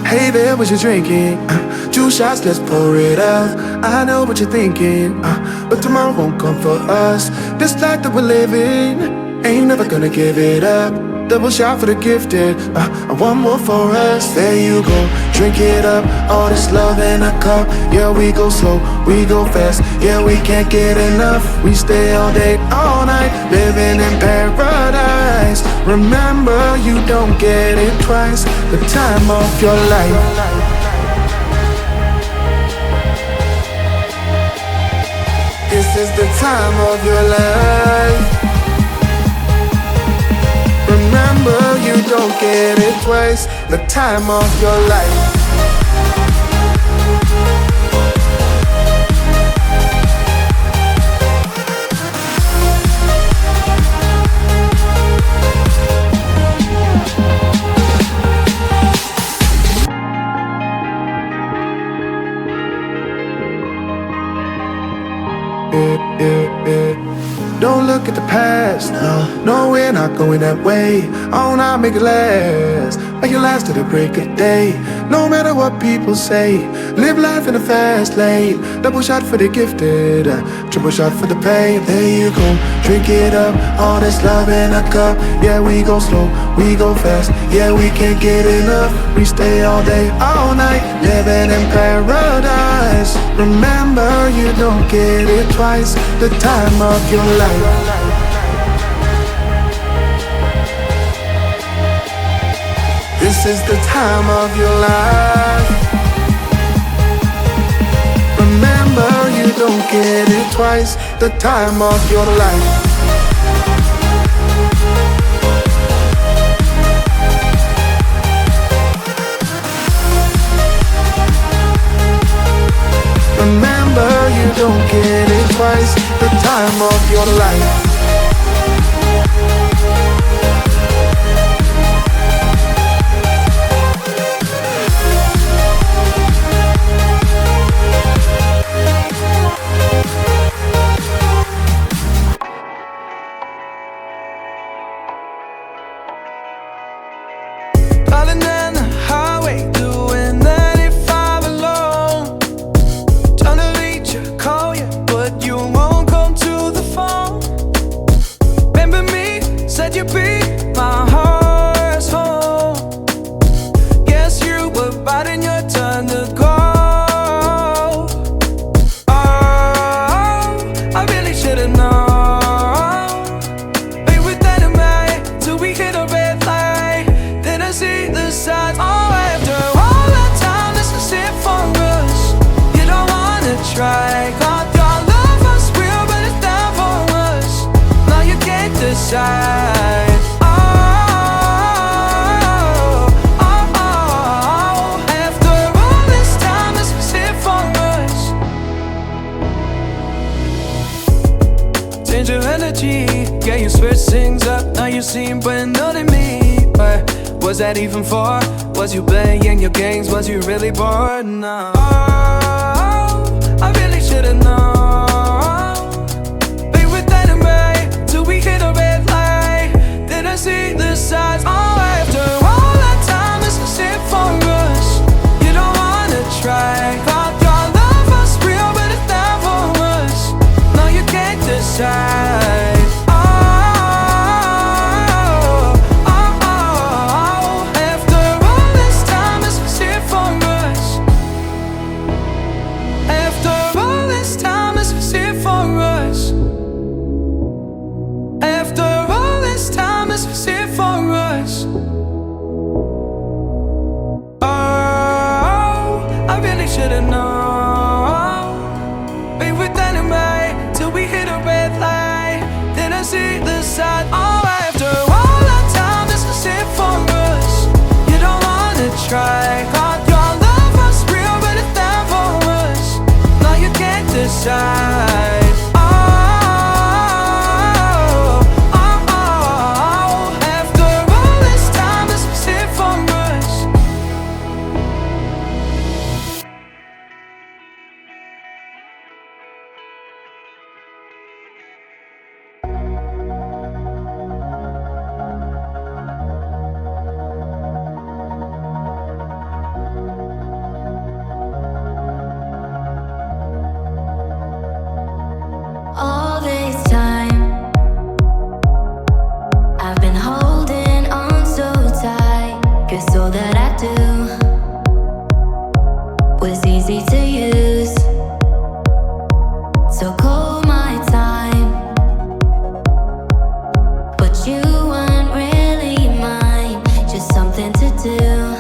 Hey there, what you drinking? 2 shots, let's pour it out. I know what you're thinking, but tomorrow won't come for us. This life that we're living, ain't never gonna give it up. Double shot for the gifted, one more for us. There you go, drink it up. All this love in a cup. Yeah, we go slow, we go fast. Yeah, we can't get enough. We stay all day, all night, living in paradise. Remember, you don't get it twice. The time of your life. This is the time of your life. Remember, you don't get it twice. The time of your life. Don't look at the past, no, we're not going that way. Oh, now make it last, make it last to the break of day. No matter what people say, live life in a fast lane. Double shot for the gifted, triple shot for the pain. There you go, drink it up. All this love in a cup. Yeah, we go slow, we go fast. Yeah, we can't get enough. We stay all day, all night, living in paradise. Remember, you don't get it twice. The time of your life. This is the time of your life. Remember, you don't get it twice. The time of your life. Remember, you don't get it twice. The time of your life. Darling, down the highway, doing 95 alone. Trying to reach you, call you, but you won't come to the phone. Remember me, said you'd be my heart's home. Guess you were biding your turn to go. Oh, I really should've known. We were dynamite till we hit a red light. Then I see the signs. Oh, after all that time, this is it for us. You don't wanna try. God, your love was real, but it's not for us. Now you can't decide. Oh, oh, oh. After all this time, this is it for us. Change your energy, yeah, you switch things up. Now you seem brand new to me, but was that even for? Was you playing your games? Was you really bored? No. Oh, I really should've known. We were dynamite till we hit a red light. Then I see the signs. Oh, after all that time, this is it for us. You don't wanna try. Thought your love was real, but it's not for us. No, you can't decide. Time Guess all that I do was easy to use. So call my time, but you weren't really mine, just something to do.